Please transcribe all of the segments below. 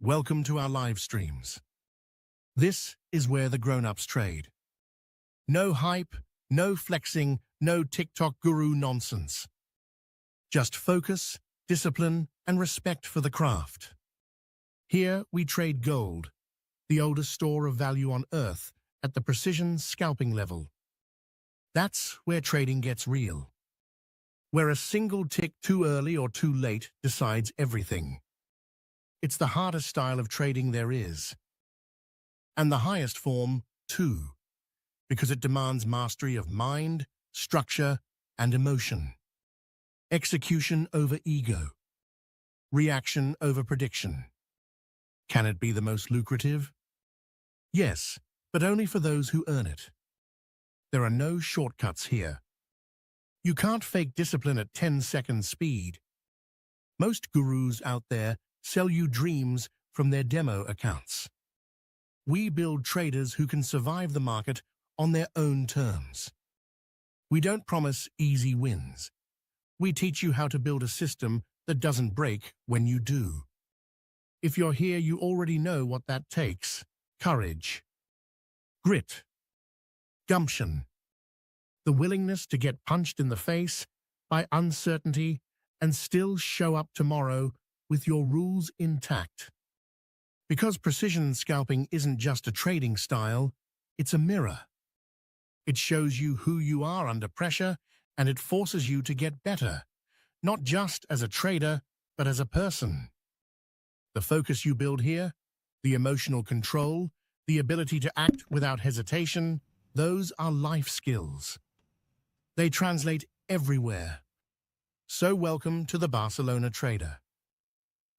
Welcome to our live streams. This is where the grown-ups trade. No hype, no flexing, no TikTok guru nonsense. Just focus, discipline, and respect for the craft. Here we trade gold, the oldest store of value on Earth, at the precision scalping level. That's where trading gets real. Where a single tick too early or too late decides everything. It's the hardest style of trading there is. And the highest form, too, because it demands mastery of mind, structure, and emotion. Execution over ego. Reaction over prediction. Can it be the most lucrative? Yes, but only for those who earn it. There are no shortcuts here. You can't fake discipline at 10-second speed. Most gurus out there sell you dreams from their demo accounts. We build traders who can survive the market on their own terms. We don't promise easy wins. We teach you how to build a system that doesn't break when you do. If you're here, you already know what that takes. Courage, grit, gumption, the willingness to get punched in the face by uncertainty and still show up tomorrow with your rules intact. Because precision scalping isn't just a trading style, it's a mirror. It shows you who you are under pressure, and it forces you to get better, not just as a trader, but as a person. The focus you build here, the emotional control, the ability to act without hesitation, those are life skills. They translate everywhere. So welcome to the Barcelona Trader,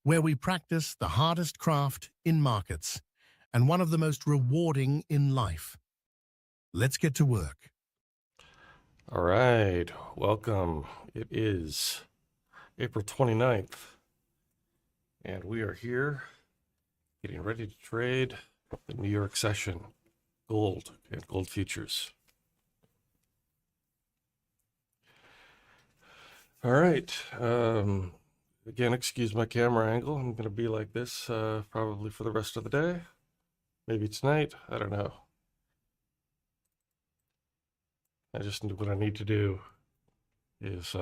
where we practice the hardest craft in markets and one of the most rewarding in life. Let's get to work. All right, welcome. It is April 29th, and we are here getting ready to trade the New York session, gold and gold futures. All right, again, excuse my camera angle. I'm going to be like this probably for the rest of the day. Maybe tonight, I don't know. What I need to do is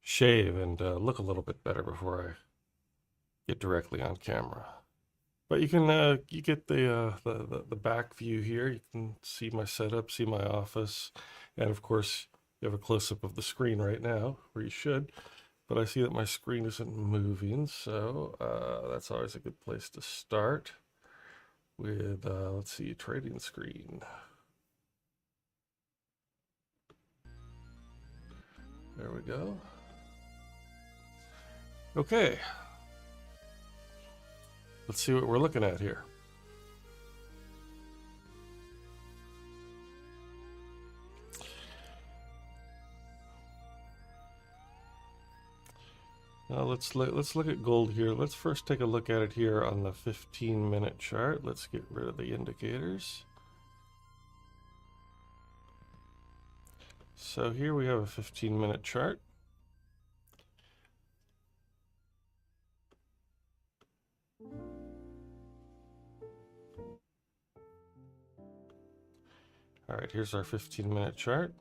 shave and look a little bit better before I get directly on camera. But you can you get the back view here. You can see my setup, see my office, and of course you have a close-up of the screen right now, where you should. But I see that my screen isn't moving, so that's always a good place to start with, let's see, trading screen. There we go. Okay. Let's see what we're looking at here. Now let's look at gold here. Let's first take a look at it here on the 15-minute chart. Let's get rid of the indicators. So here we have a 15-minute chart. All right, here's our 15-minute chart.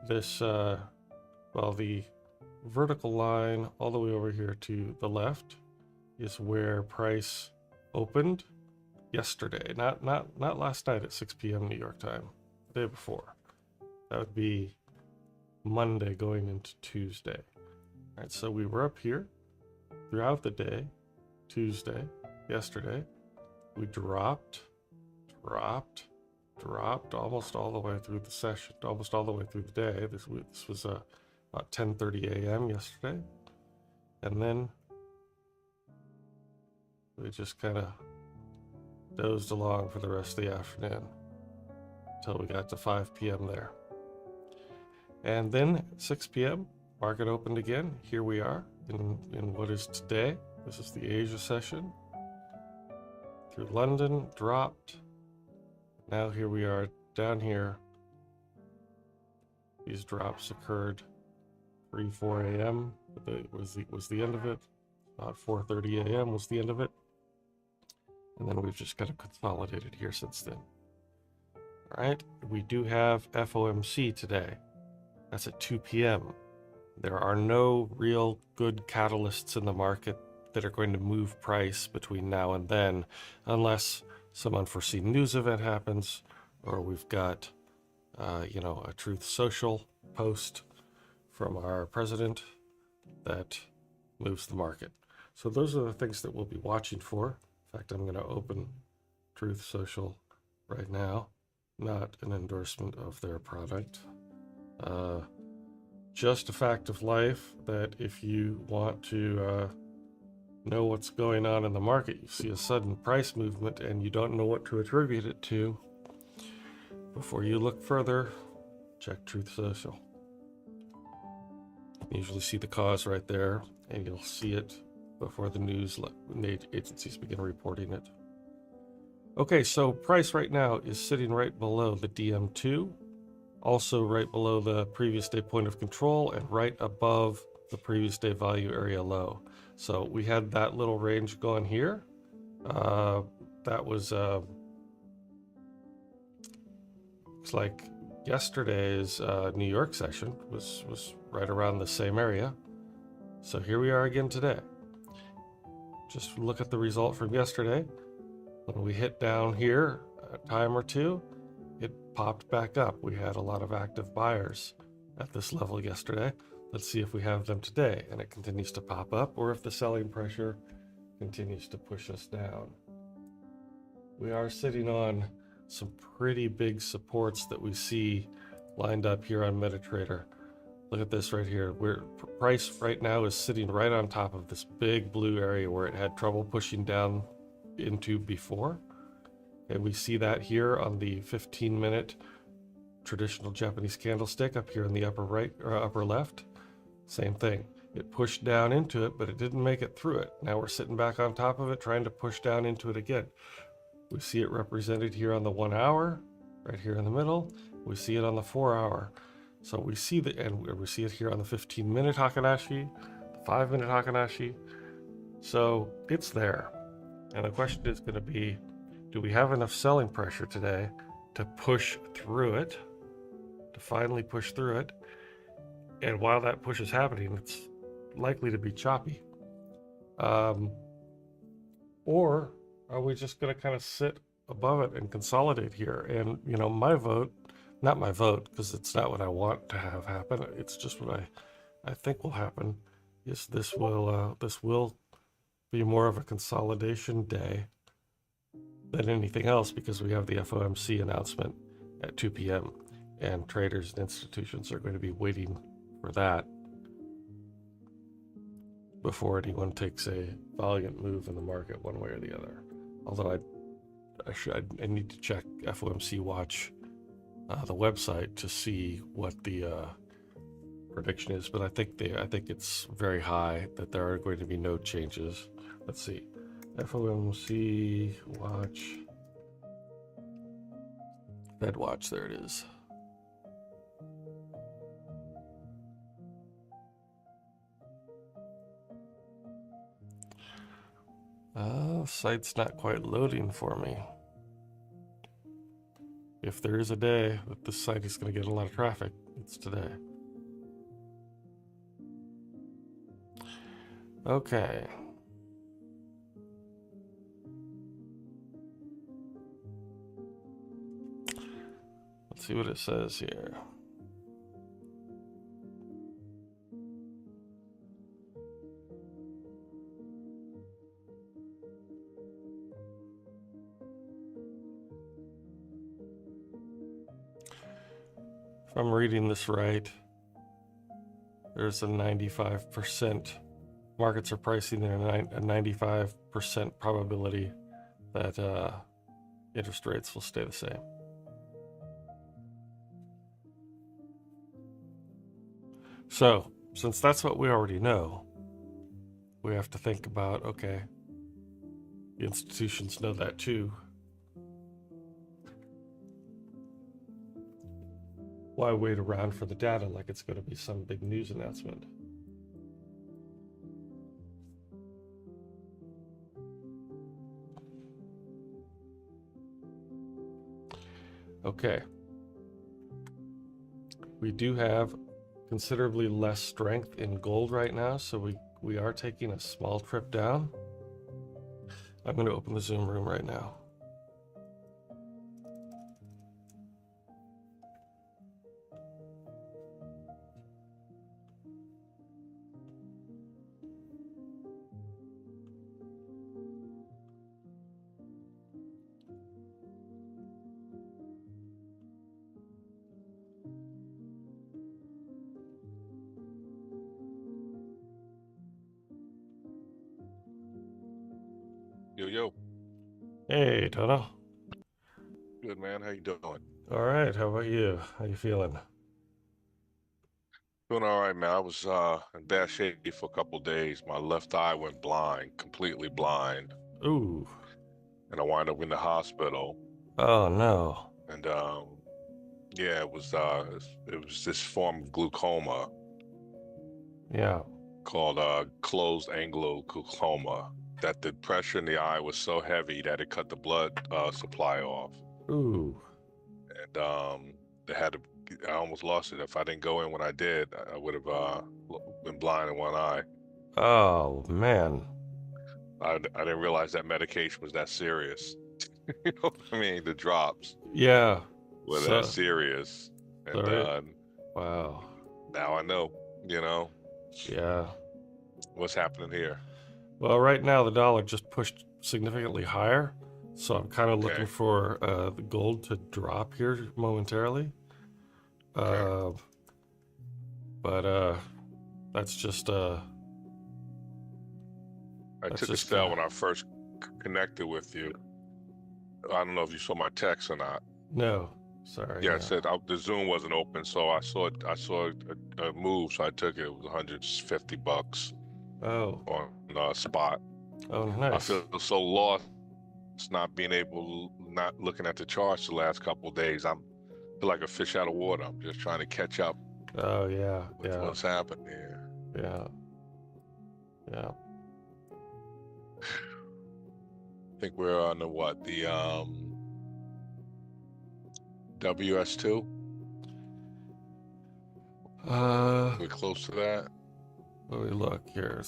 This, well, the vertical line all the way over here to the left is where price opened yesterday, not last night at 6 p.m. New York time, the day before. That would be Monday going into Tuesday. All right, so we were up here throughout the day, Tuesday, yesterday. We dropped almost all the way through the session, almost all the way through the day. This was about 10:30 a.m. yesterday. And then we just kind of dozed along for the rest of the afternoon until we got to 5 p.m. there. And then at 6 p.m., market opened again. Here we are in what is today. This is the Asia session. Through London, dropped. Now here we are down here. These drops occurred 3-4 a.m. Was the end of it. about 4:30 a.m. was the end of it. And then we've just kind of consolidated here since then. All right, we do have FOMC today. That's at 2 p.m. There are no real good catalysts in the market that are going to move price between now and then, unless some unforeseen news event happens, or we've got, a Truth Social post from our president that moves the market. So those are the things that we'll be watching for. In fact, I'm going to open Truth Social right now. Not an endorsement of their product. Just a fact of life that if you want to know what's going on in the market, you see a sudden price movement and you don't know what to attribute it to, before you look further, check Truth Social. You usually see the cause right there, and you'll see it before the news agencies begin reporting it. Okay, so price right now is sitting right below the DM2, also right below the previous day point of control, and right above the previous day value area low. So we had that little range going here. That was looks like yesterday's New York session was right around the same area. So here we are again today. Just look at the result from yesterday. When we hit down here a time or two, it popped back up. We had a lot of active buyers at this level yesterday. Let's see if we have them today, and it continues to pop up, or if the selling pressure continues to push us down. We are sitting on some pretty big supports that we see lined up here on MetaTrader. Look at this right here. Price right now is sitting right on top of this big blue area where it had trouble pushing down into before. And we see that here on the 15-minute traditional Japanese candlestick up here in the upper right or upper left. Same thing. It pushed down into it, but it didn't make it through it. Now we're sitting back on top of it, trying to push down into it again. We see it represented here on the 1 hour, right here in the middle. We see it on the 4 hour. So we see and we see it here on the 15-minute Hakanashi, the 5-minute Hakanashi. So it's there. And the question is going to be, do we have enough selling pressure today to push through it, to finally push through it? And while that push is happening, it's likely to be choppy. Or are we just going to kind of sit above it and consolidate here? And, my vote, not my vote, because it's not what I want to have happen. It's just what I think will happen, is this will be more of a consolidation day than anything else, because we have the FOMC announcement at 2 p.m. and traders and institutions are going to be waiting for that before anyone takes a valiant move in the market one way or the other. Although I need to check FOMC Watch, the website, to see what the prediction is, but I think it's very high that there are going to be no changes. Let's see, FOMC Watch, Fed Watch, there it is. Site's not quite loading for me. If there is a day that this site is going to get a lot of traffic, it's today. Okay. Let's see what it says here. If I'm reading this right, there's a 95%, markets are pricing in a 95% probability that interest rates will stay the same. So, since that's what we already know, we have to think about, okay, the institutions know that too. Why wait around for the data like it's going to be some big news announcement? Okay. We do have considerably less strength in gold right now, so we are taking a small trip down. I'm going to open the Zoom room right now. Yo, Hey, Tono. good man. How you doing? All right, how about you? How you feeling? Doing all right, man. I was in bad shape for a couple days. My left eye went blind, completely blind, Ooh. and I wound up in the hospital. Oh, no. And yeah, it was this form of glaucoma Yeah. called closed angular glaucoma. That the pressure in the eye was so heavy that it cut the blood supply off, Ooh. and they had to. I almost lost it. If I didn't go in when I did, I would have been blind in one eye. Oh, man. I didn't realize that medication was that serious. You know what I mean? The drops Yeah. were that So, serious. And sorry. Wow. now I know, you know, Yeah. what's happening here. Well, right now the dollar just pushed significantly higher, so I'm kind of looking Okay. for the gold to drop here momentarily. Okay. But that's just I that's took a just cell when I first connected with you. I don't know if you saw my text or not. no. Sorry, Yeah, no. it said the Zoom wasn't open, so I saw it. I saw a move, so I took it. It was $150 Oh. on spot. Oh, I nice. feel so lost not being not looking at the charts the last couple of days. I feel like a fish out of water. I'm just trying to catch up Oh, yeah. with Yeah. what's happening here. Yeah. Yeah. I think we're on the WS2. We're close to that. Let me look here.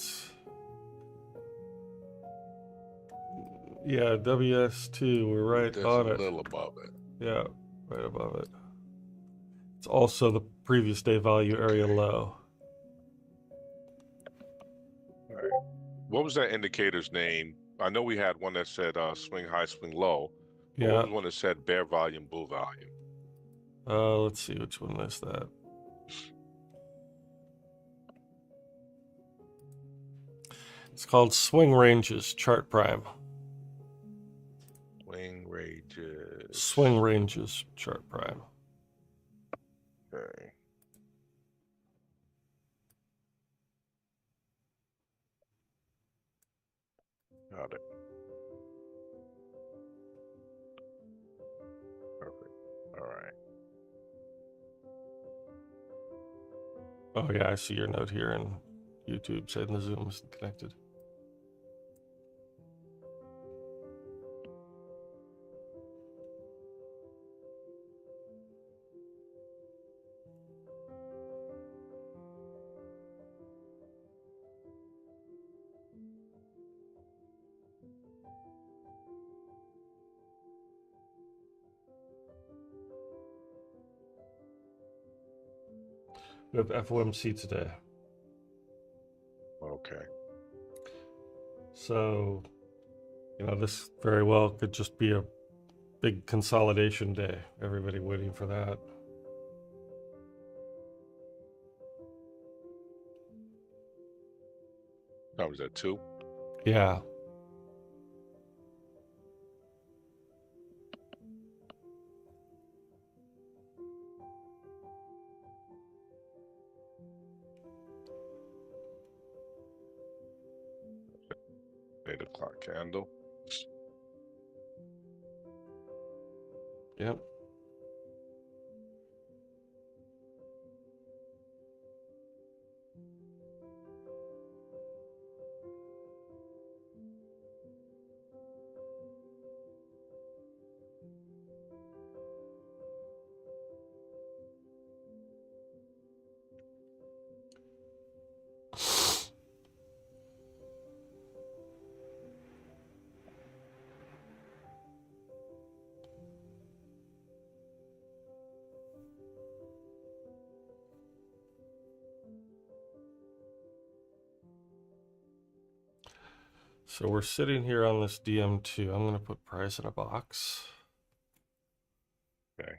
Yeah, WS2. We're right Just a on it. little above it. Yeah, right above it. It's also the previous day value area low. All right. What was that indicator's name? I know we had one that said swing high, swing low. But what Yeah. was one that said bear volume, bull volume? Let's see which one is that. It's called Swing Ranges Chart Prime. Swing ranges. Swing Ranges Chart Prime. Okay. Got it. Perfect. All right. Oh yeah, I see your note here in YouTube saying the Zoom isn't connected. We have FOMC today. Okay. So, this very well could just be a big consolidation day. Everybody waiting for that. That was at 2. Yeah. $8 candle. Yep. So we're sitting here on this DM2. I'm going to put price in a box. Okay.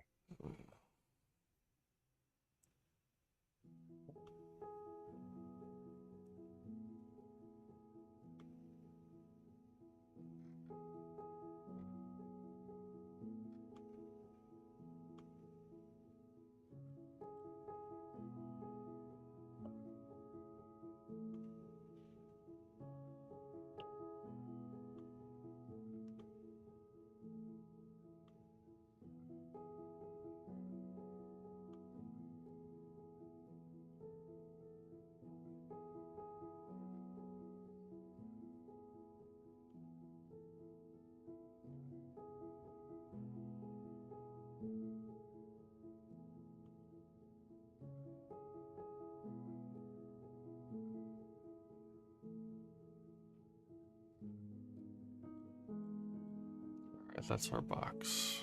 All right, that's our box.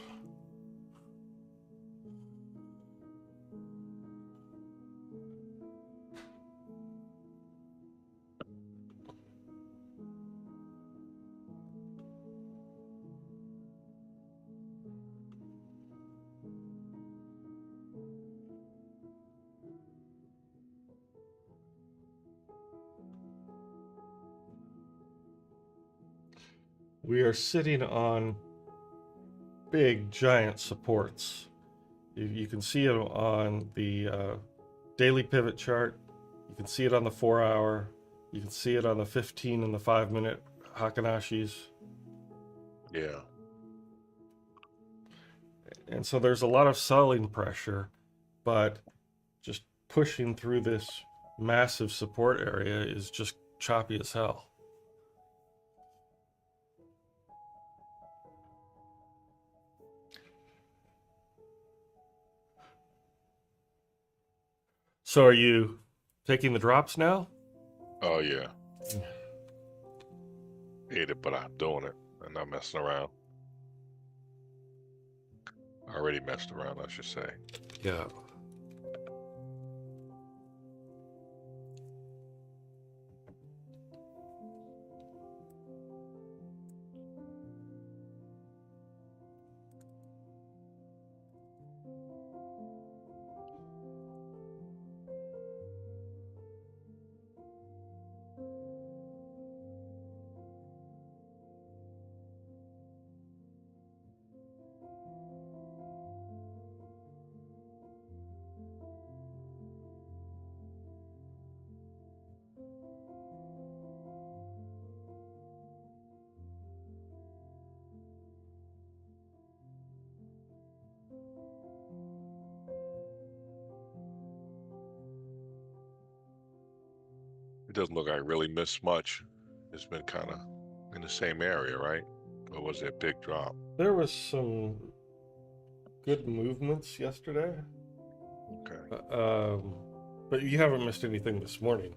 We are sitting on big, giant supports. You can see it on the daily pivot chart. You can see it on the 4-hour. You can see it on the 15 and the 5-minute Hakanashis. Yeah. And so there's a lot of selling pressure, but just pushing through this massive support area is just choppy as hell. So are you taking the drops now? Oh yeah. Hate it, but I'm doing it. I'm not messing around. I already messed around, I should say. Yeah. It doesn't look like I really missed much. It's been kind of in the same area, right? Or was it a big drop? There was some good movements yesterday. Okay. But you haven't missed anything this morning.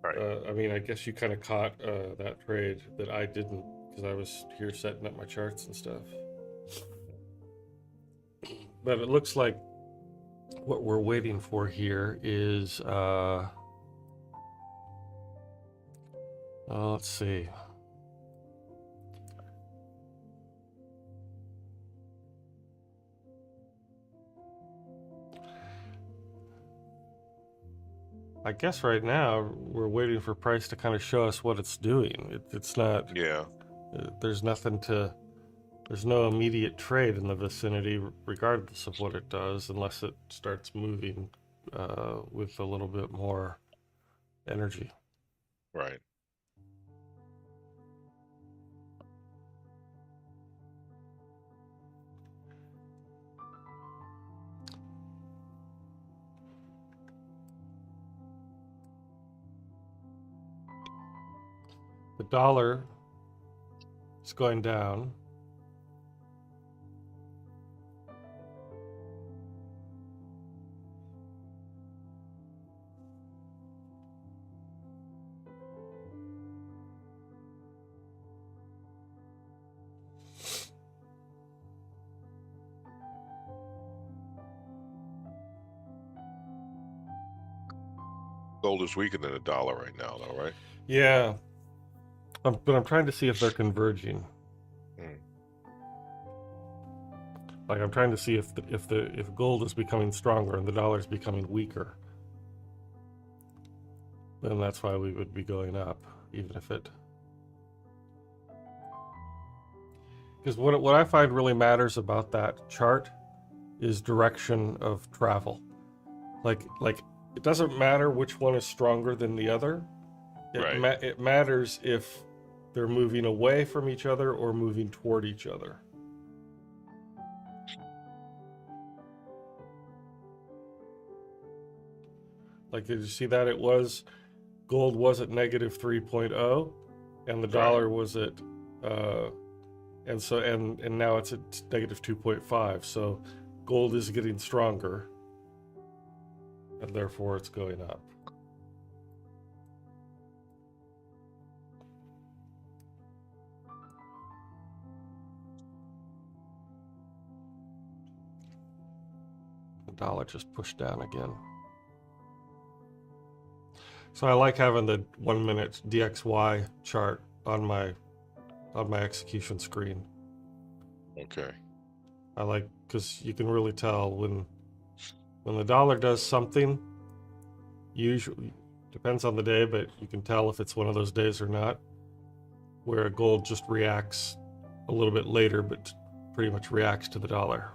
Right. I mean, I guess you kind of caught that trade that I didn't because I was here setting up my charts and stuff. But it looks like what we're waiting for here is, let's see. I guess right now we're waiting for price to kind of show us what it's doing. It's not. Yeah. There's nothing to. There's no immediate trade in the vicinity, regardless of what it does, unless it starts moving with a little bit more energy. Right. The dollar is going down. Gold is weaker than the dollar right now, though, right? Yeah. But I'm trying to see if they're converging. Mm. Like I'm trying to see if gold is becoming stronger and the dollar is becoming weaker. Then that's why we would be going up, even if it. Because what I find really matters about that chart is direction of travel. Like it doesn't matter which one is stronger than the other. Right. It matters if they're moving away from each other or moving toward each other. Like, did you see that? Gold was at negative 3.0 and the dollar was at and now it's at negative 2.5. So gold is getting stronger and therefore it's going up. The dollar just pushed down again. So I like having the 1 minute DXY chart on my execution screen. Okay. I like, because you can really tell when the dollar does something. Usually depends on the day, but you can tell if it's one of those days or not, where gold just reacts a little bit later, but pretty much reacts to the dollar.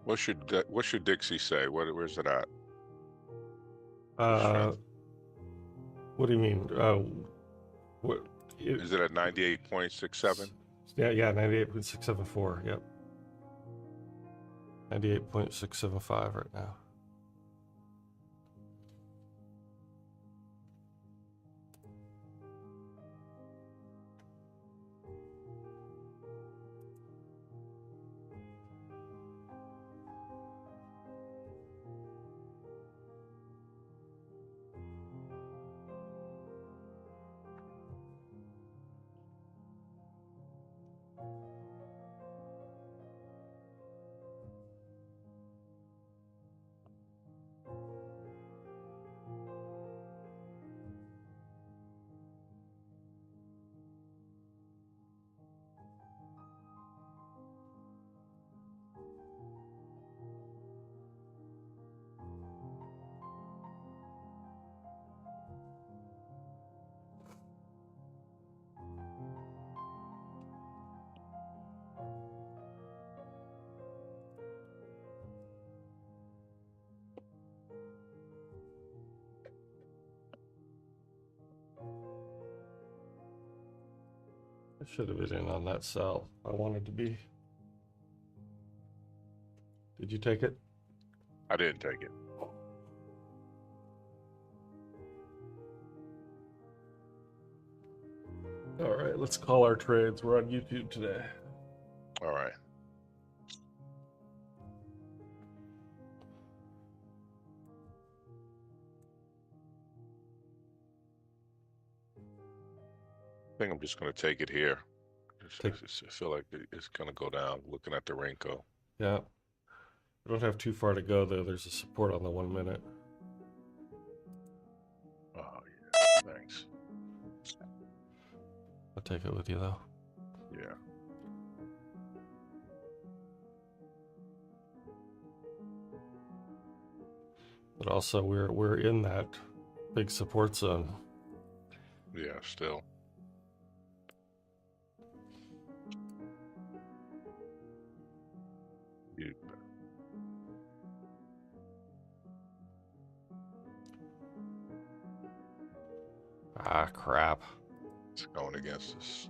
What should Dixie say? Where's it at? Uh, what do you mean? What? Is it at 98.67? Yeah, 98.674. Yep, 98.675 right now. I should have been in on that sell. I wanted to be. Did you take it? I didn't take it. All right, let's call our trades. We're on YouTube today. All right. I think I'm just going to take it here. I feel like it's gonna go down. Looking at the Renko. Yeah. We don't have too far to go though. There's a support on the 1 minute. Oh yeah, thanks. I'll take it with you though. Yeah. But also we're in that big support zone. Yeah, still. You, Ah, crap. it's going against us.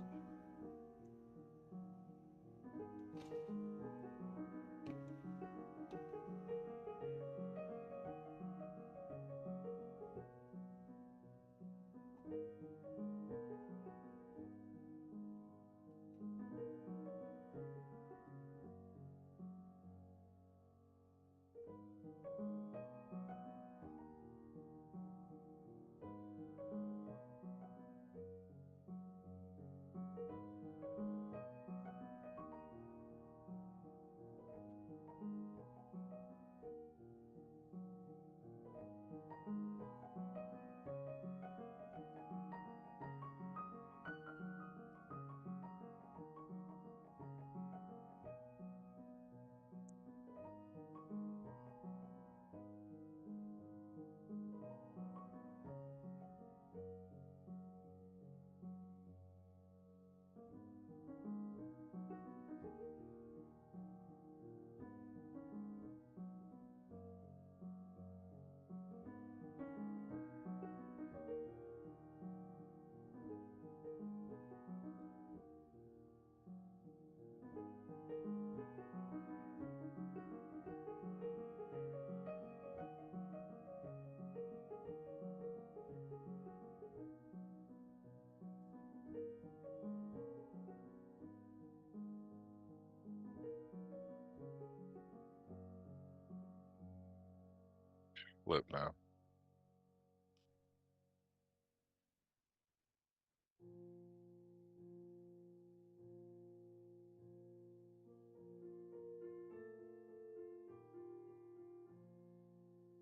Flip now.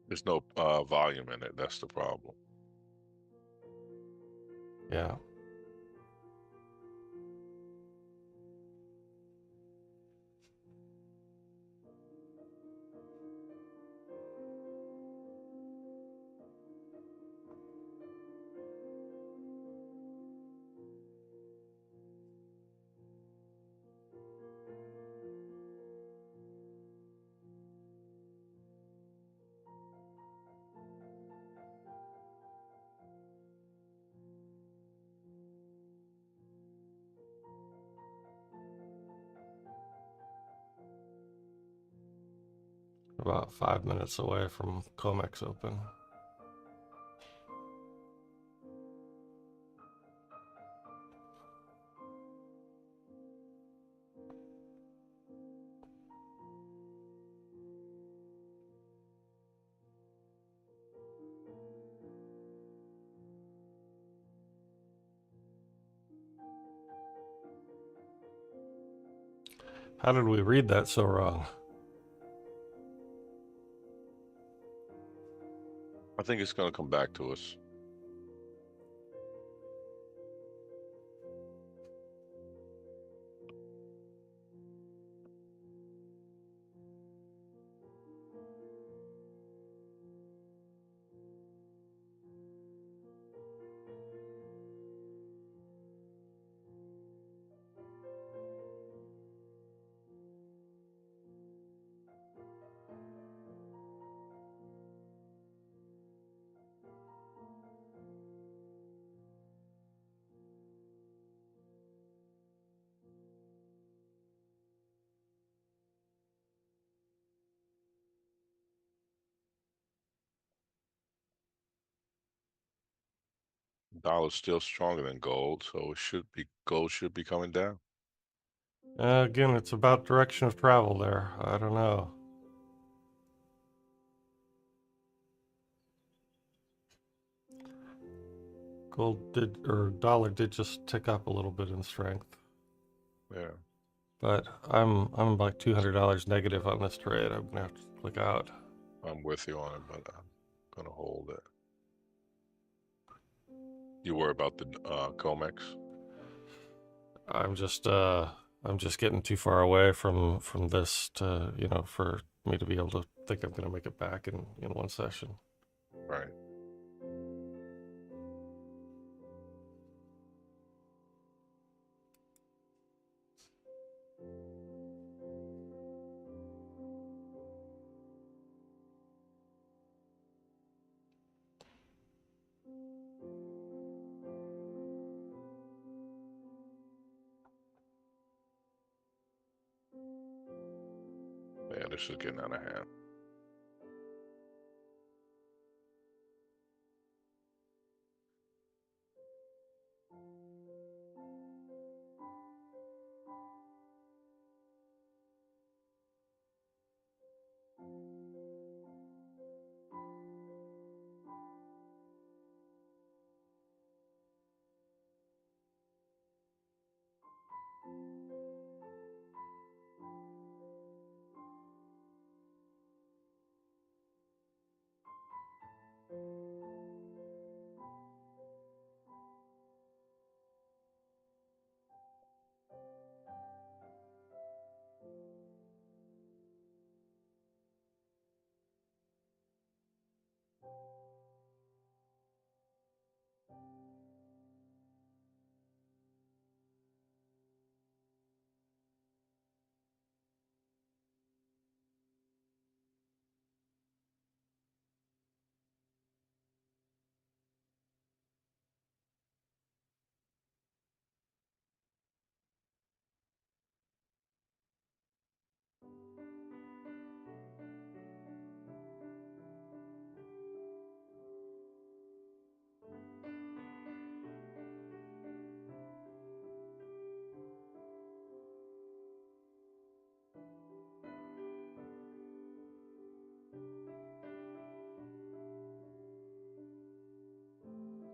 There's no volume in it. That's the problem. Yeah. About 5 minutes away from Comex open. How did we read that so wrong? I think it's gonna come back to us. Dollar's still stronger than gold, so gold should be coming down. Again, it's about direction of travel there. I don't know. Dollar did just tick up a little bit in strength. Yeah. But I'm like $200 negative on this trade. I'm gonna have to click out. I'm with you on it, but I'm gonna hold it. You worry about the Comex? I'm just getting too far away from this to, you know, for me to be able to think I'm gonna make it back in one session. Right. Man, this is getting out of hand.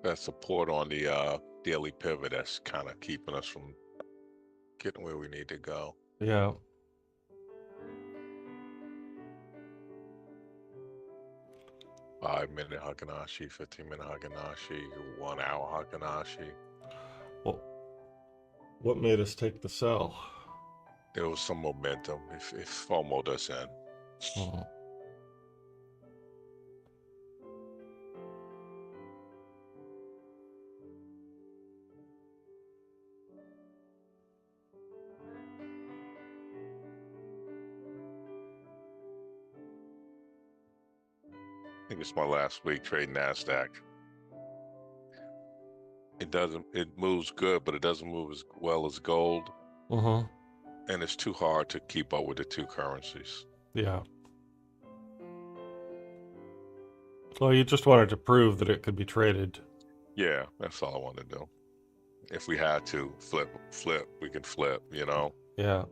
That support on the daily pivot, that's kind of keeping us from getting where we need to go. Yeah. Five-minute Hakanashi, 15-minute Hakanashi, 1 hour Hakanashi. Well, what made us take the sell? There was some momentum. It FOMO'd us in. Hmm. I think it's my last week trading NASDAQ. It moves good, but it doesn't move as well as gold. Mm-hmm. And it's too hard to keep up with the two currencies. Yeah. Well, you just wanted to prove that it could be traded. Yeah, that's all I want to do. If we had to flip, we can flip, you know? Yeah.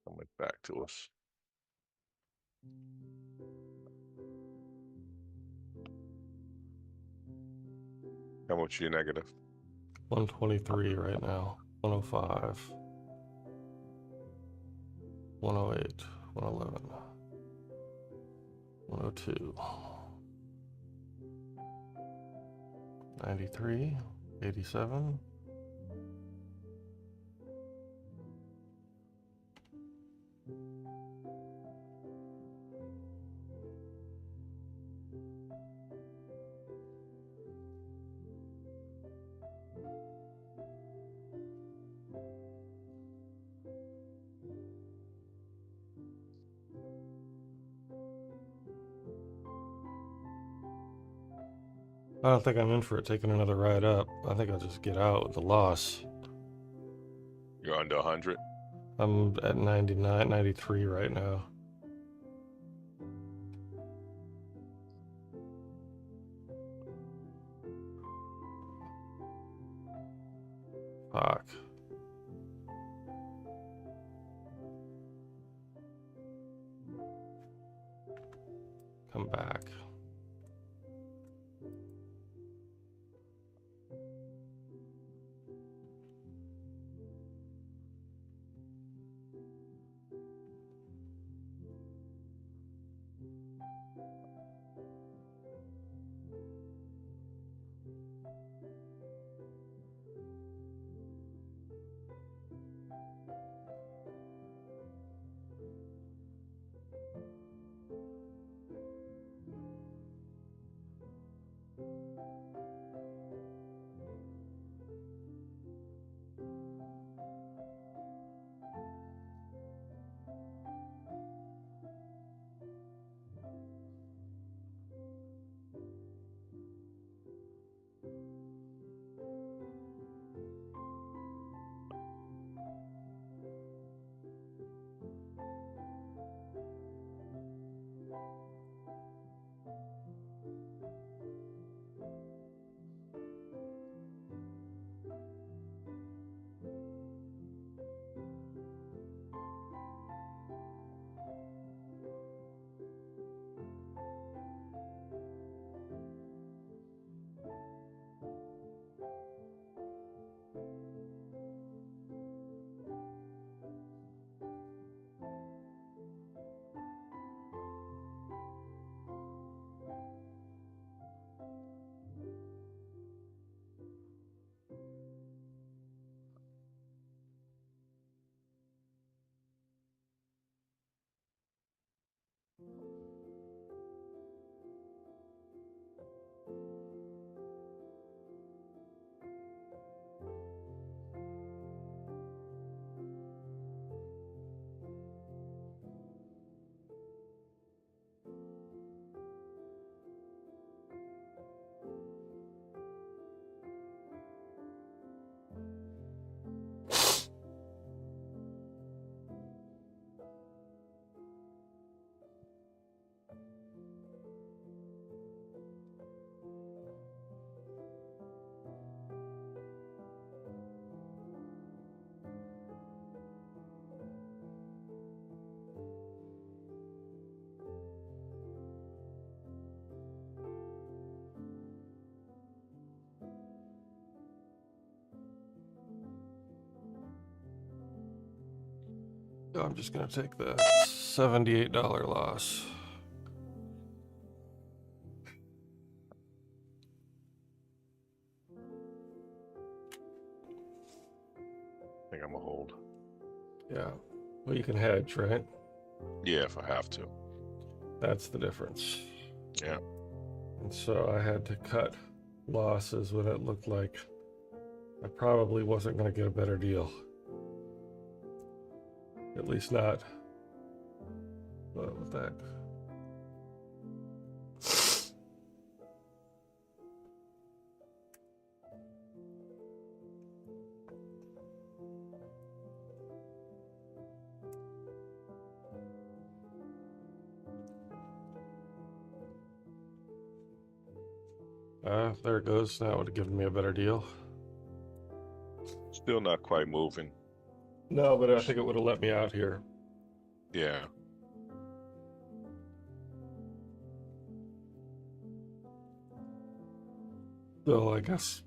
Coming back to us. How much are you negative? 123 right now. 105. 108. 111. 102. 93. 87. I don't think I'm in for it taking another ride up. I think I'll just get out with the loss. You're under 100? I'm at 99, 93 right now. Fuck. Come back. I'm just gonna take the $78 loss. I think I'm gonna hold. Yeah. Well, you can hedge, right? Yeah, if I have to. That's the difference. Yeah. And so I had to cut losses when it looked like I probably wasn't going to get a better deal. At least not. What was that? There it goes. That would have given me a better deal. Still not quite moving. No, but I think it would have let me out here. Yeah. So I guess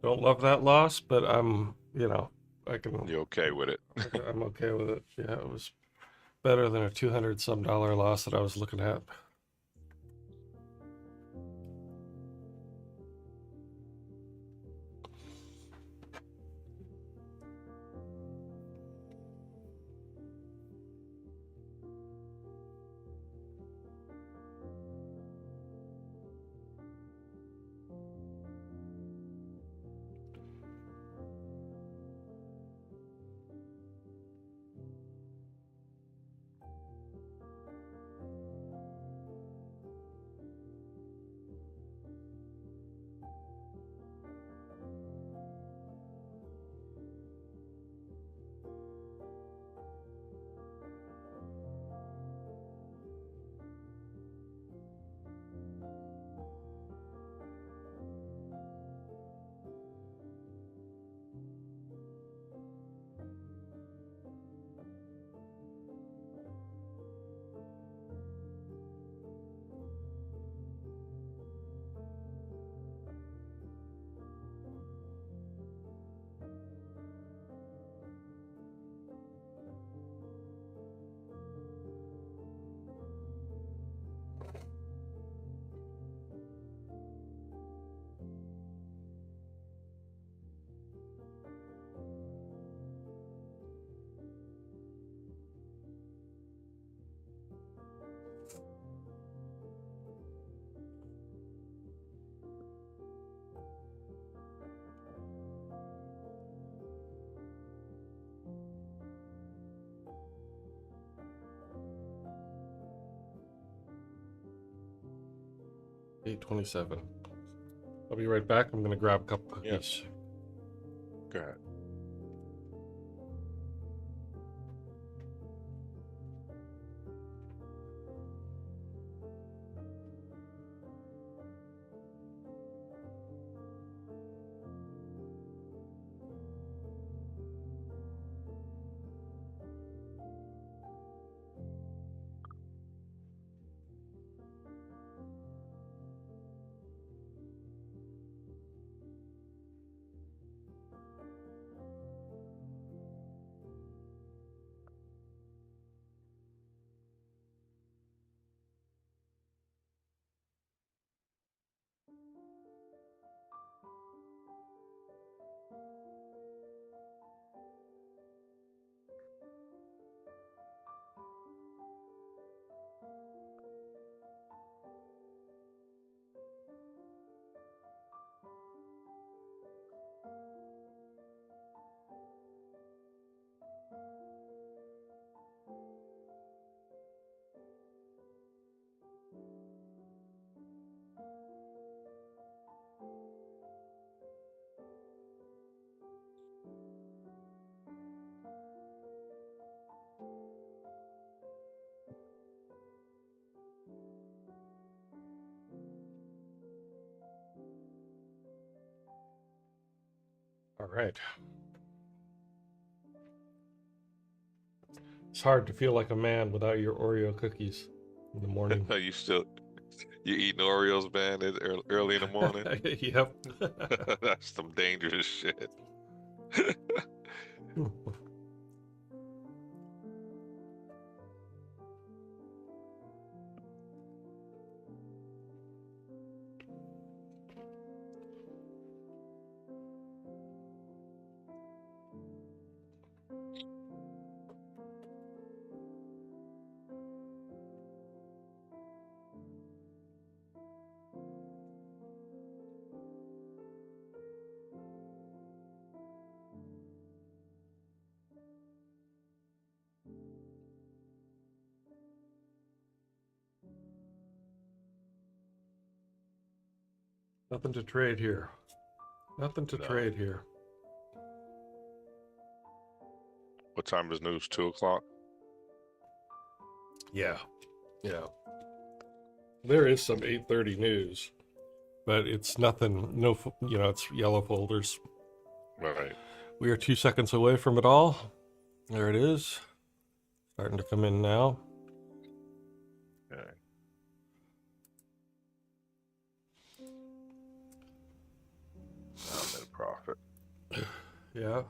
don't love that loss, but I'm, I can. You okay with it? I'm okay with it. Yeah, it was better than a $200 some loss that I was looking at. 8:27. I'll be right back. I'm going to grab a couple cookies. Go ahead. All right. It's hard to feel like a man without your Oreo cookies in the morning. You eating Oreos, man, early in the morning? Yep. That's some dangerous shit. Nothing to trade here. Nothing to No. trade here. What time is news? 2 o'clock? Yeah. Yeah. There is some 8:30 news, but it's nothing, no, it's yellow folders. Right. We are 2 seconds away from it all. There it is. Starting to come in now. Okay. Now I'm in profit. Yeah.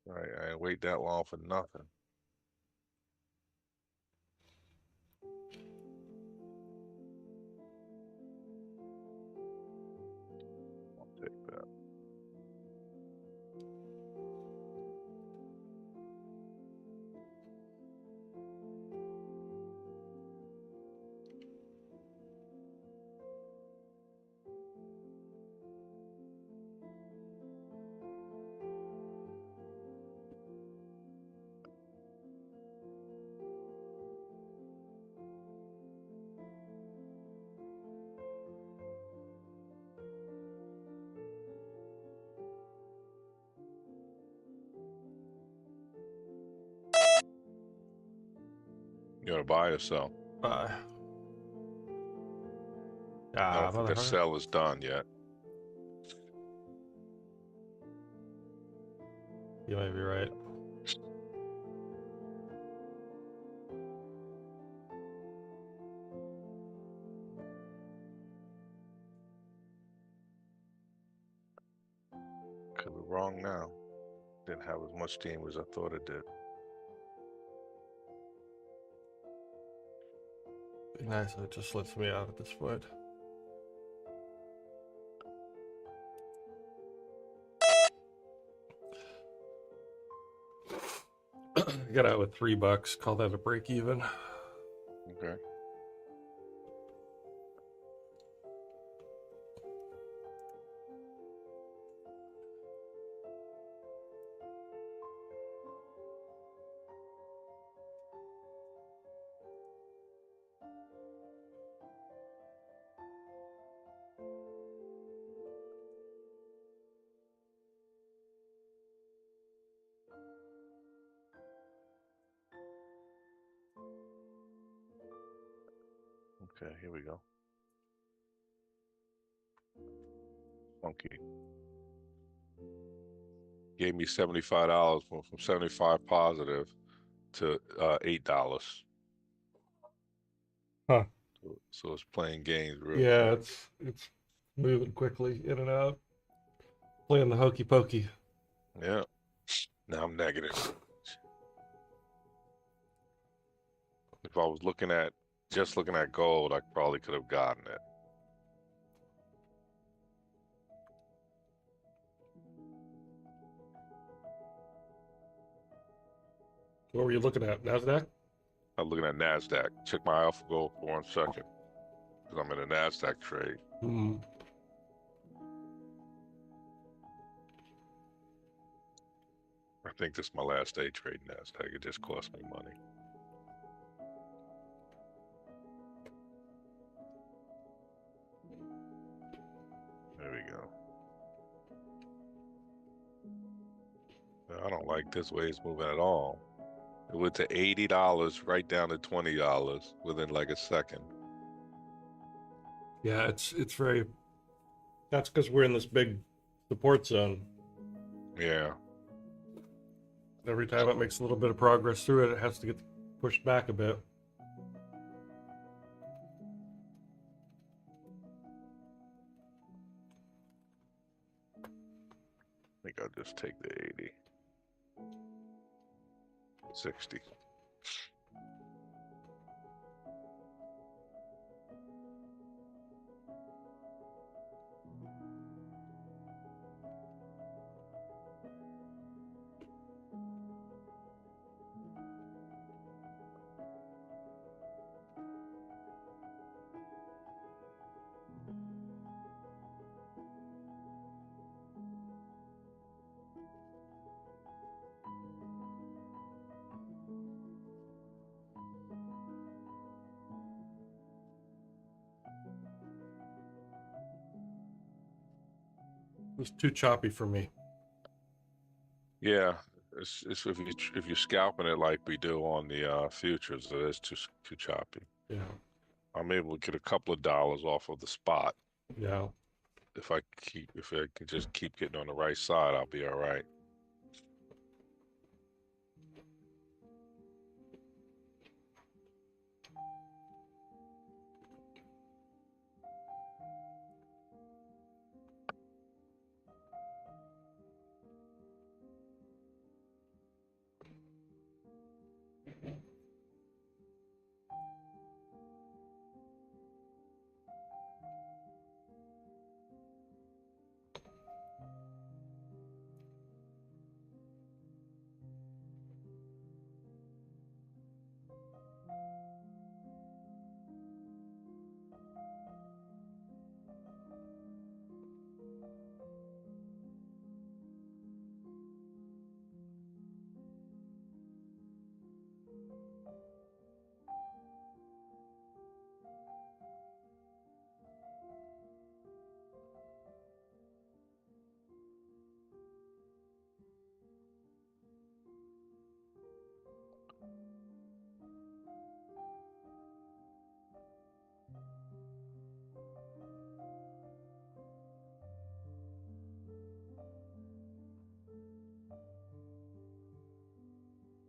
Right, I ain't wait that long for nothing. I'll take that. You gonna buy or sell? I don't think the motherfucker. sell is done yet. You might be right. Could be wrong now. Didn't have as much steam as I thought it did. Be nice if it just lets me out at this point. Got out with $3. Call that a break even. Okay. Okay, here we go. Funky. Gave me $75 from 75 positive to $8. Huh. So it's playing games real Yeah, quick. it's moving quickly in and out. Playing the hokey pokey. Yeah. Now I'm negative. If I was just looking at gold, I probably could have gotten it. What were you looking at? NASDAQ? I'm looking at NASDAQ. Check my AlphaGo for 1 second. Because I'm in a NASDAQ trade. Hmm. I think this is my last day trading NASDAQ. It just cost me money. There we go. I don't like this way it's moving at all. It went to $80 right down to $20 within like a second. Yeah, it's very. That's because we're in this big support zone. Yeah. Every time it makes a little bit of progress through it, it has to get pushed back a bit. I think I'll just take the 80. 60. It was too choppy for me. Yeah, it's if you're scalping it like we do on the futures, it is too choppy. Yeah, I'm able to get a couple of dollars off of the spot. yeah. If I can just keep getting on the right side, I'll be all right.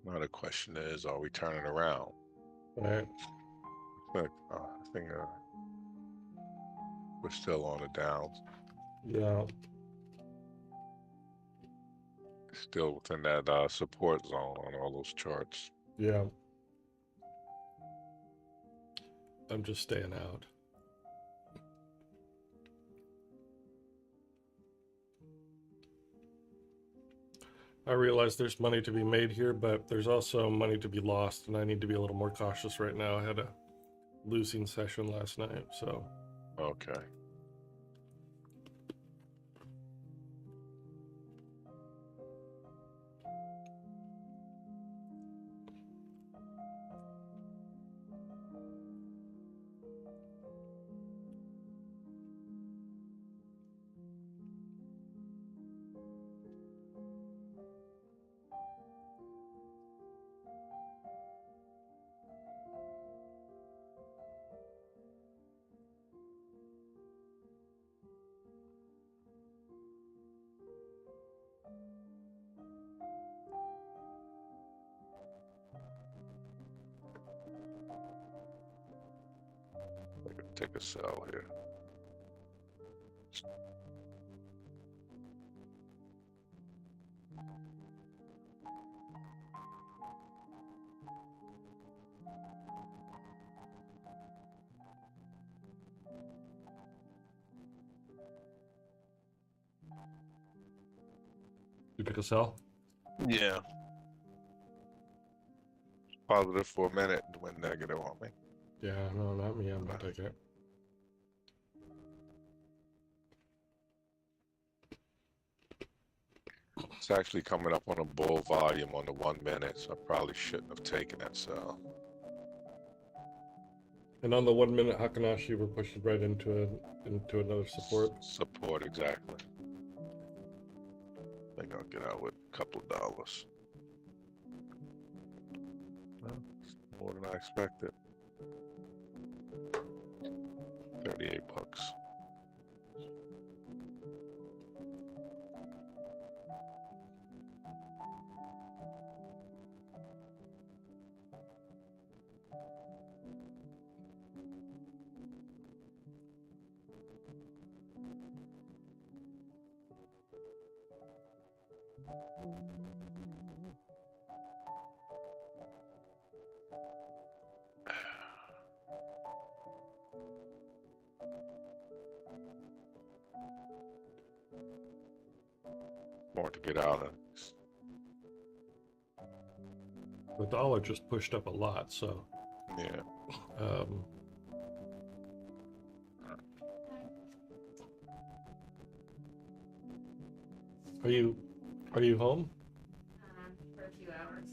Now the question is, are we turning around? Right. I think we're still on the downs. Yeah. Still within that support zone on all those charts. Yeah. I'm just staying out. I realize there's money to be made here, but there's also money to be lost, and I need to be a little more cautious right now. I had a losing session last night, so. Okay. take a sell here. You pick a sell? Yeah. Positive for a minute and went negative on me. Yeah, no, not me. I'm not taking it. It's actually coming up on a bull volume on the 1 minute, so I probably shouldn't have taken that sell. And on the 1 minute Hakanashi, we're pushing right into another support. Support, exactly. I think I'll get out with a couple of dollars. Well, it's more than I expected. 38 bucks. More to get out of. The dollar just pushed up a lot, so Yeah. Are you home? For a few hours.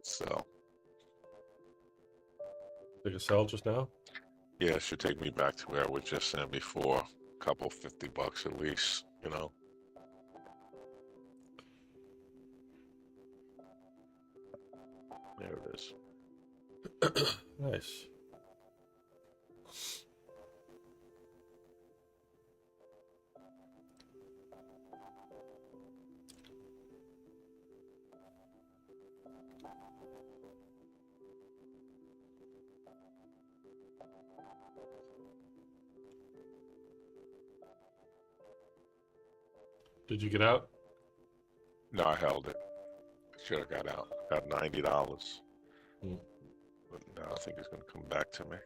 So, Did you sell just now? yeah, it should take me back to where I was just in before. A couple 50 bucks at least, you know. There it is. Nice. Did you get out? No, I held it. Should have got out. Got $90. Mm. But now I think it's going to come back to me.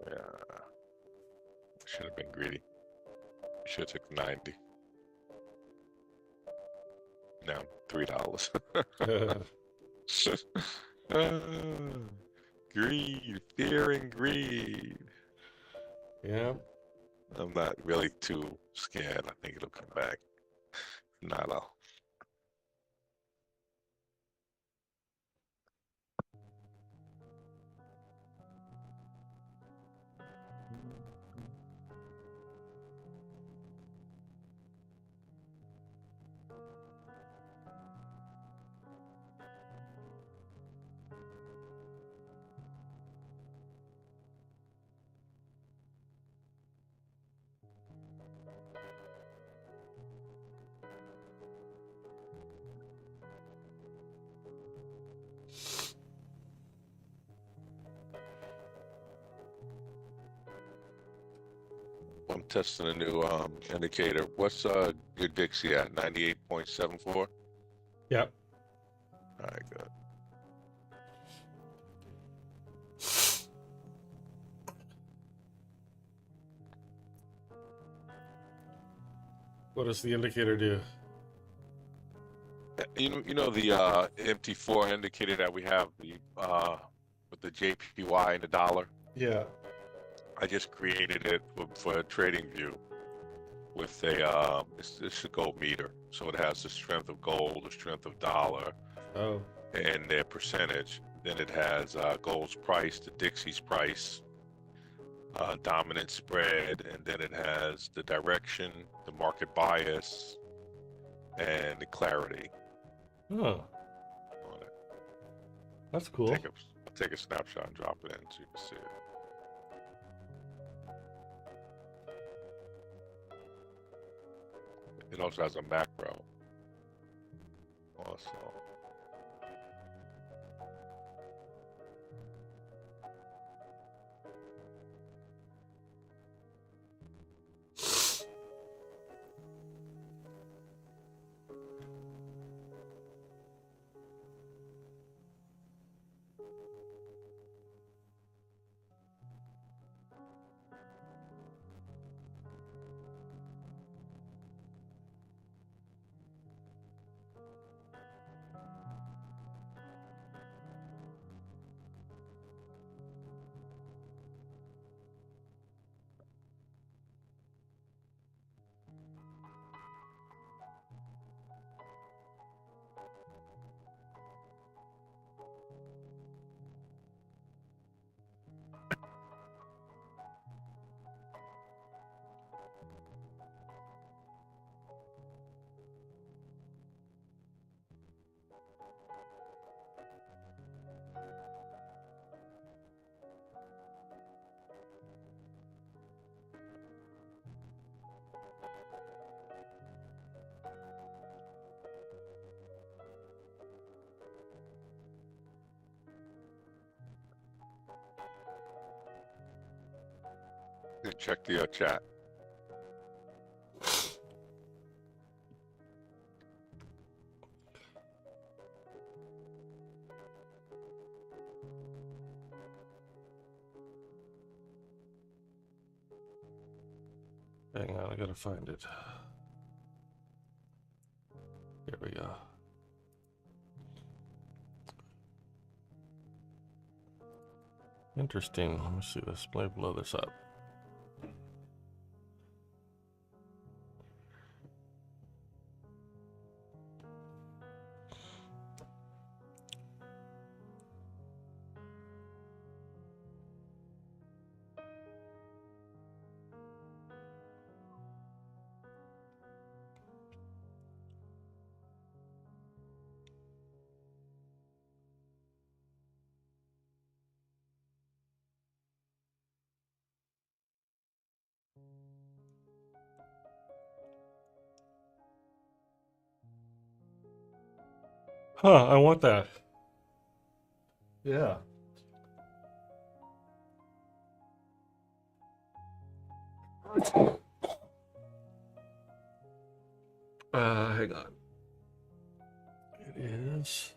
Yeah. Should have been greedy. Should have took 90. Now $3. Ah, greed, fear, and greed. Yeah. I'm not really too scared. I think it'll come back. Not all. I'm testing a new indicator. What's your Dixie at? 98.74? Yep. All right, good. What does the indicator do? You know the MT4 indicator that we have with the JPY and the dollar? Yeah. I just created it for a trading view with a it's a gold meter. So it has the strength of gold, the strength of dollar, Oh. and their percentage. Then it has gold's price, the Dixie's price, dominant spread, and then it has the direction, the market bias, and the clarity Oh, on it. that's cool. Take a snapshot and drop it in so you can see it. It also has a macro. Also. Check the chat. Hang on, I gotta find it. Here we go. Interesting. Let me see this. Let me blow this up. Huh, I want that. Yeah. Hang on. It is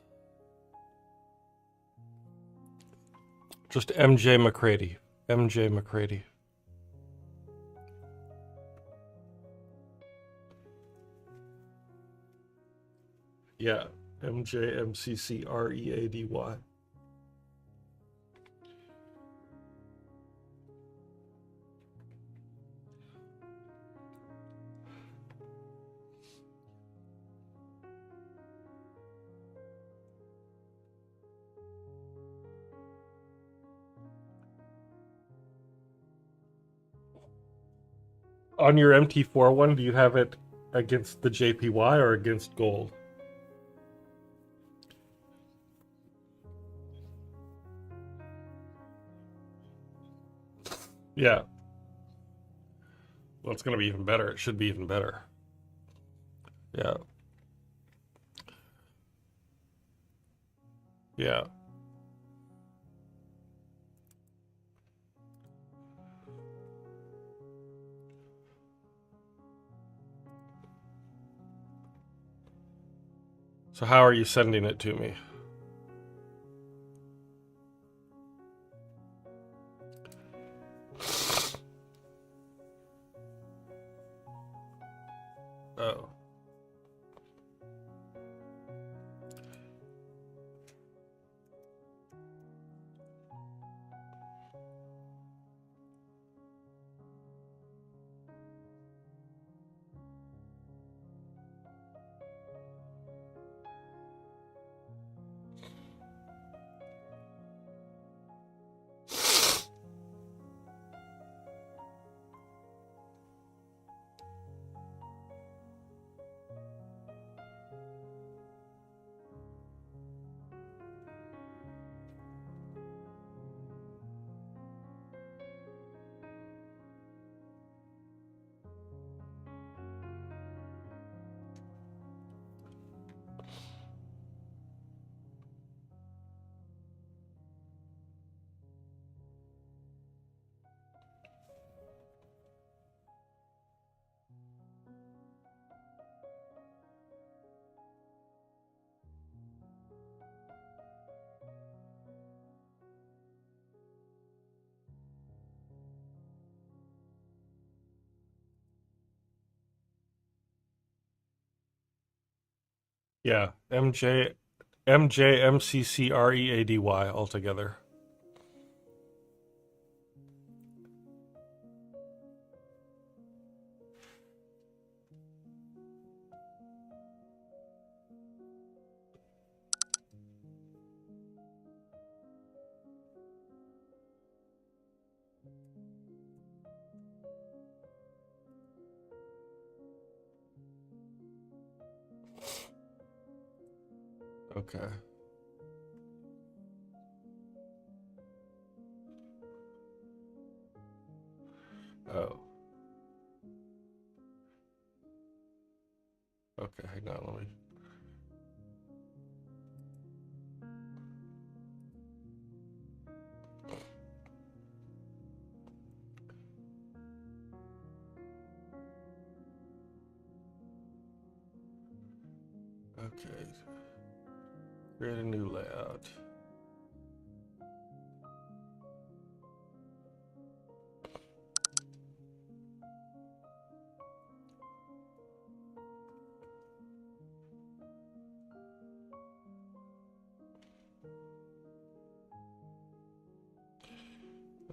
just MJ McCready. MJ McCready. Yeah. MJMCCREADY. On your MT4 one, do you have it against the JPY or against gold? Yeah. Well, it's going to be even better. It should be even better. Yeah. Yeah. So how are you sending it to me? Oh. Yeah. MJMCCREADY altogether. Okay. Oh. Okay, hang on, let me. Okay. Create a new layout.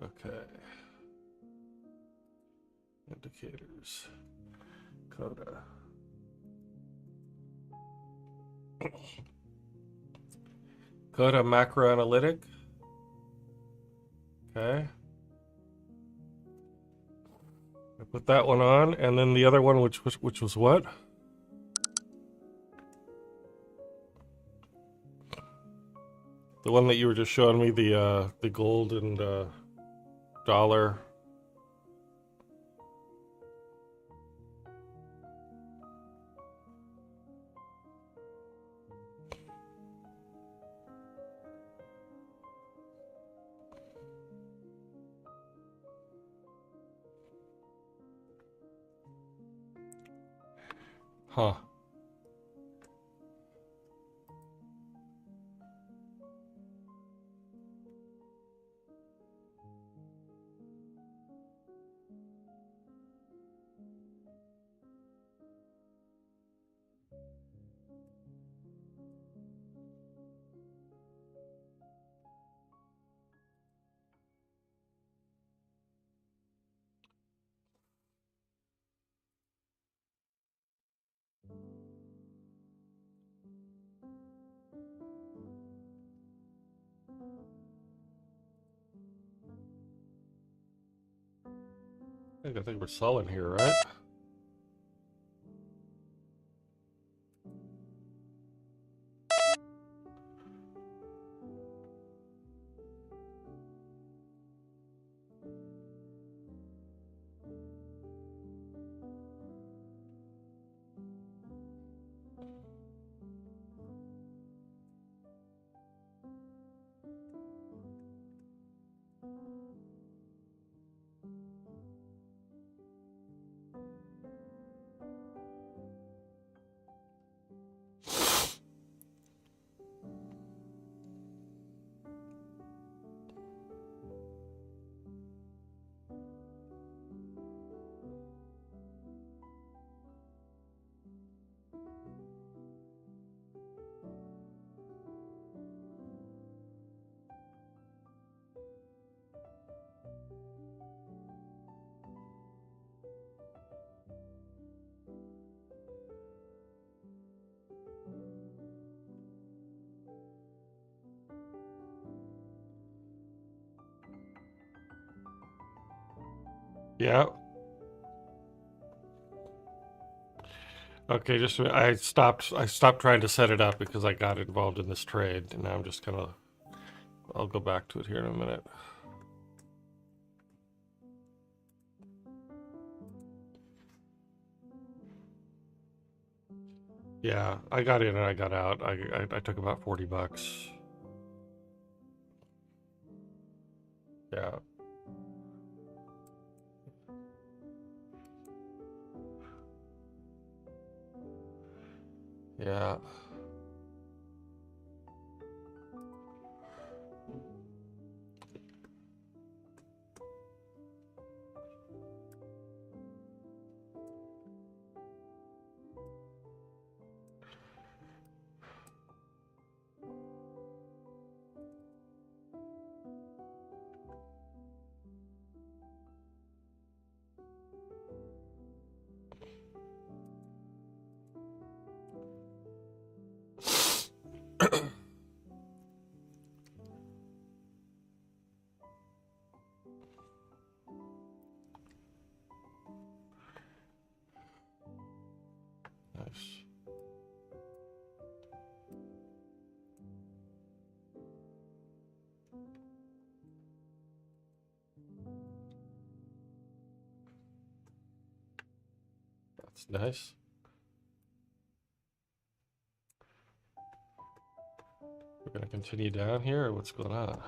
Okay. Indicators. Coda. Coda macro analytic. Okay. I put that one on, and then the other one, which was what? The one that you were just showing me, the gold and dollar. Huh. I think we're selling here, right? Yeah. Okay, just I stopped trying to set it up because I got involved in this trade, and now I'm just gonna I'll go back to it here in a minute. Yeah, I got in and I got out. I took about $40. Yeah. Yeah. Nice. That's nice. We're gonna continue down here, or what's going on?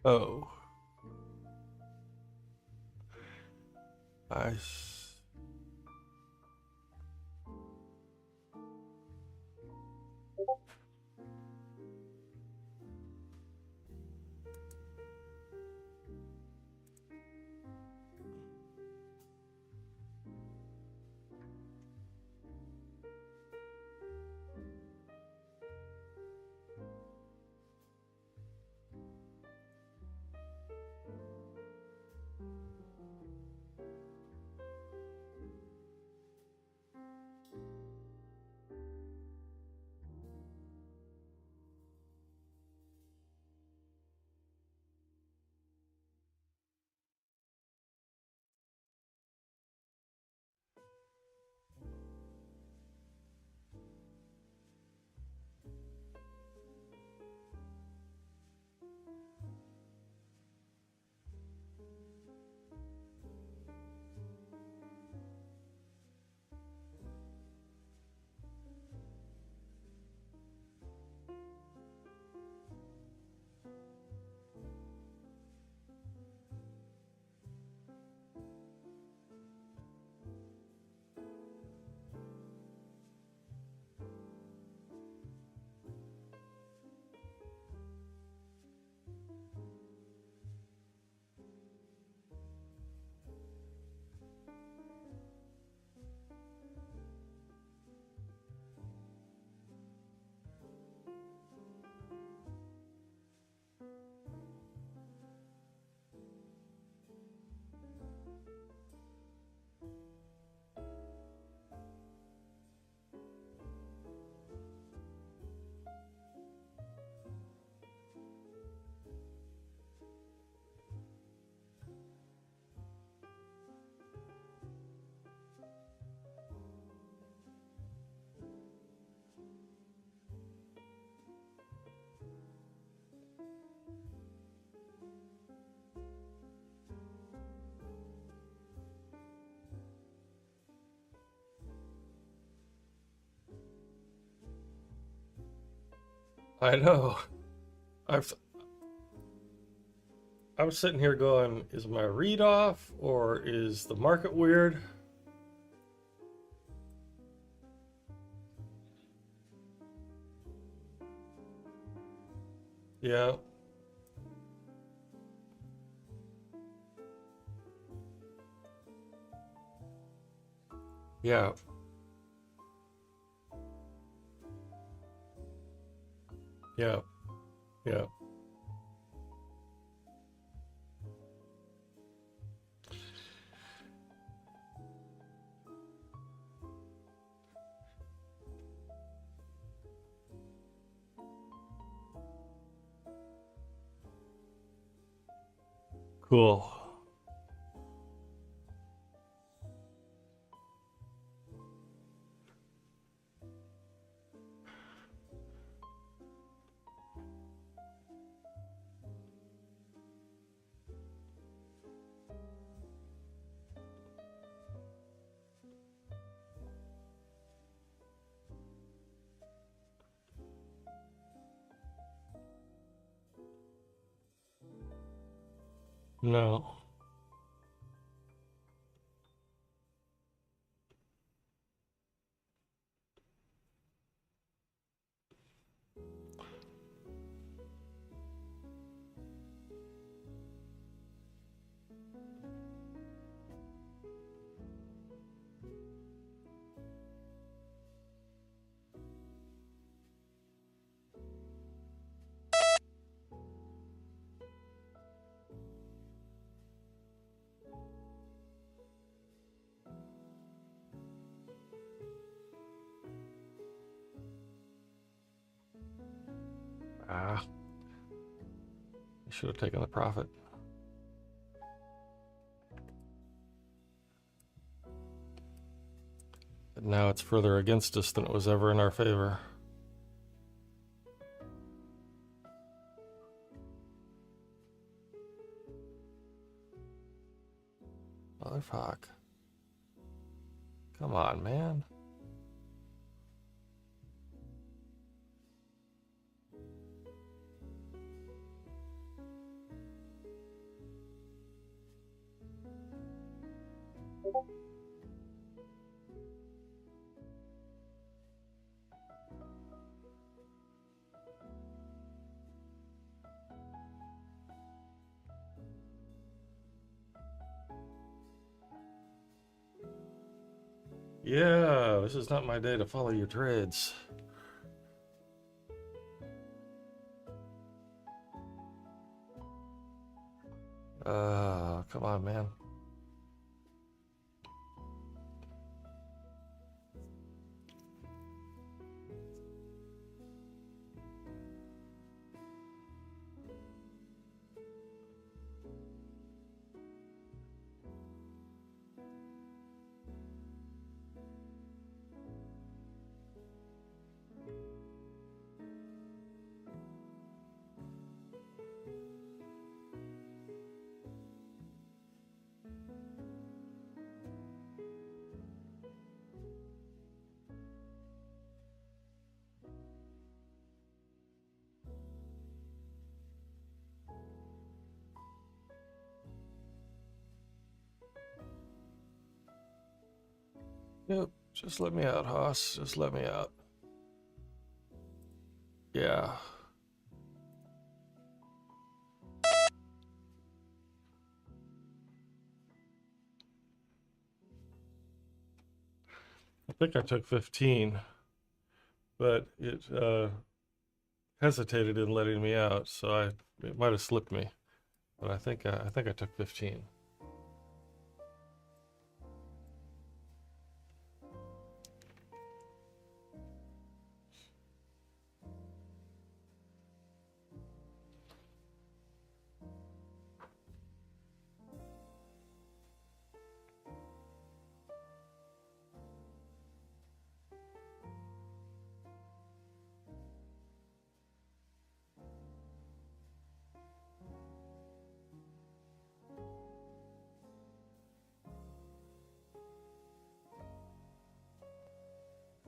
Oh. Nice. I know. I've I was sitting here going, is my read off or is the market weird? Yeah. Yeah. Yeah. Yeah. Cool. No. Ah, I should have taken the profit. But now it's further against us than it was ever in our favor. Motherfuck. Come on, man. Yeah, this is not my day to follow your trades. Come on, man. Yep, just let me out, Haas. Just let me out. Yeah. I think I took 15, but it hesitated in letting me out, so it might have slipped me. But I think I took 15.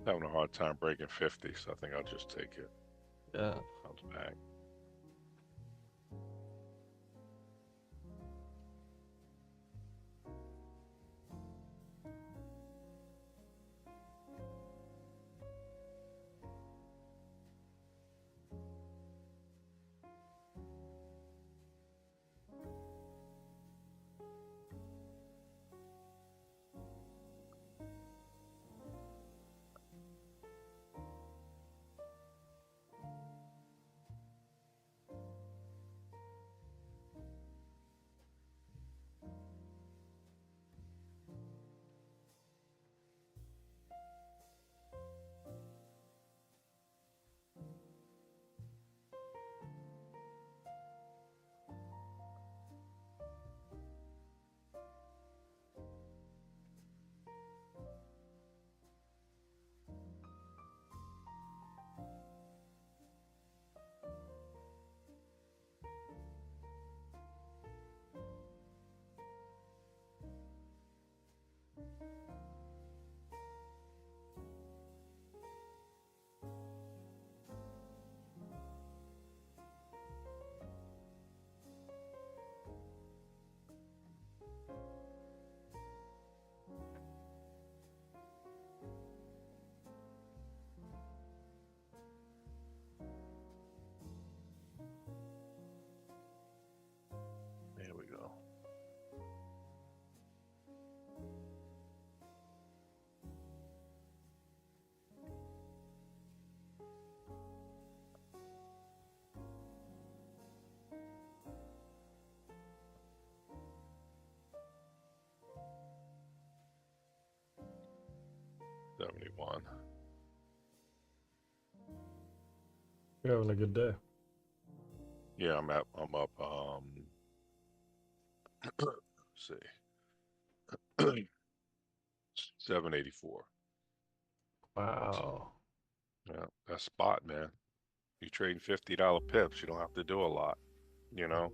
Having a hard time breaking 50, so I think I'll just take it. Yeah. Comes back. There we go. $71. You're having a good day. Yeah, I'm up. Let's see, 784. Wow. Yeah, that's spot, man. You trading $50 pips, you don't have to do a lot, you know.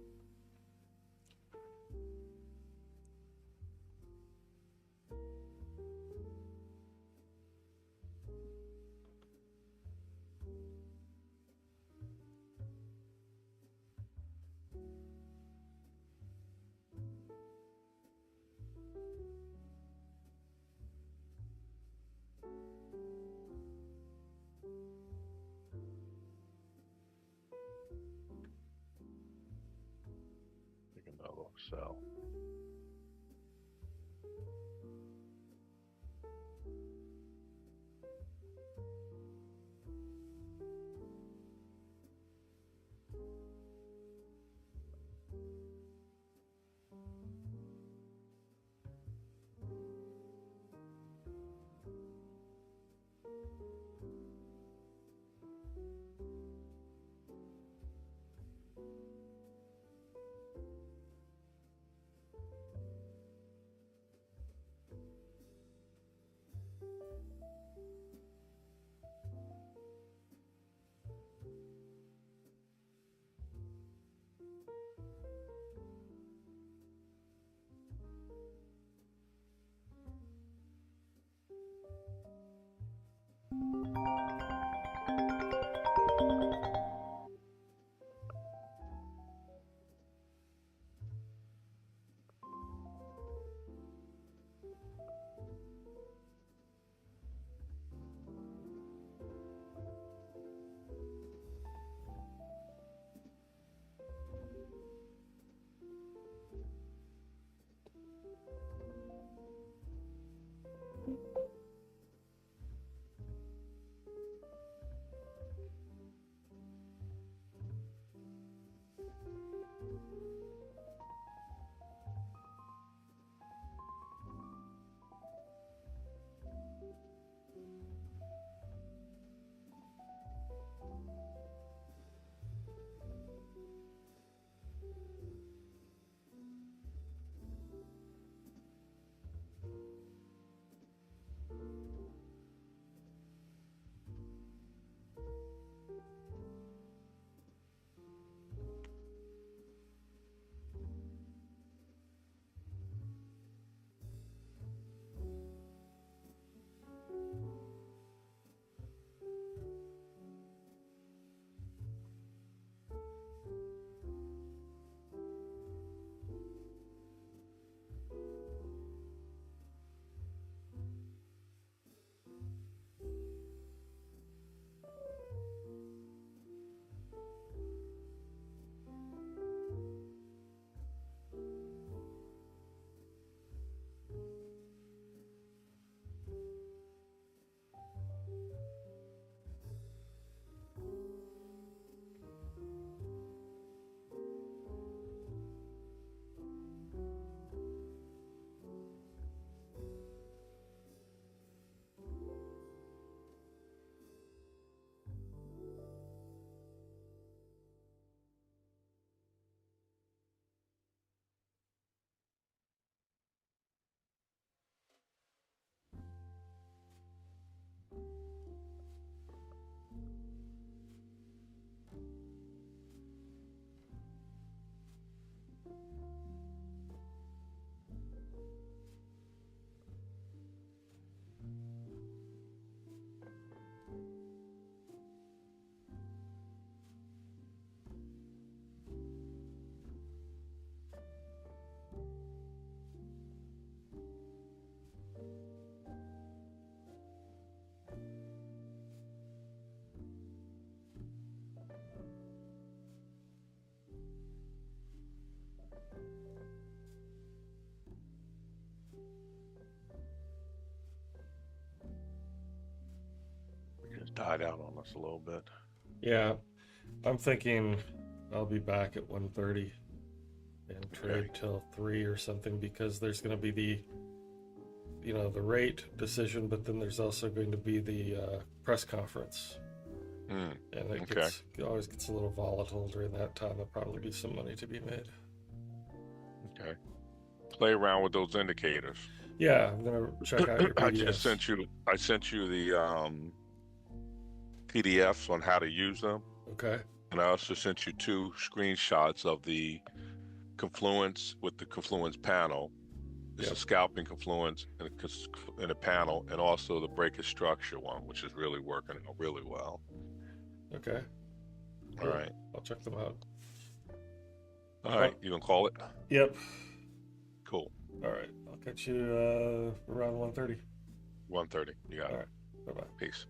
Take another sell. died out on us a little bit. Yeah, I'm thinking I'll be back at 1:30 and trade till 3 or something, because there's going to be the, the rate decision, but then there's also going to be the press conference. And it always gets a little volatile during that time. There'll probably be some money to be made. Okay. Play around with those indicators. Yeah, I'm gonna check out your PDFs. I sent you the PDFs on how to use them. Okay. And I also sent you 2 screenshots of the confluence with the confluence panel. It's a scalping confluence and a panel, and also the breakage structure one, which is really working out really well. Okay. All right. I'll check them out. All right. You gonna call it? Yep. Cool. All right. I'll catch you around 1:30. 1:30. You got it. All right. Bye-bye. Peace.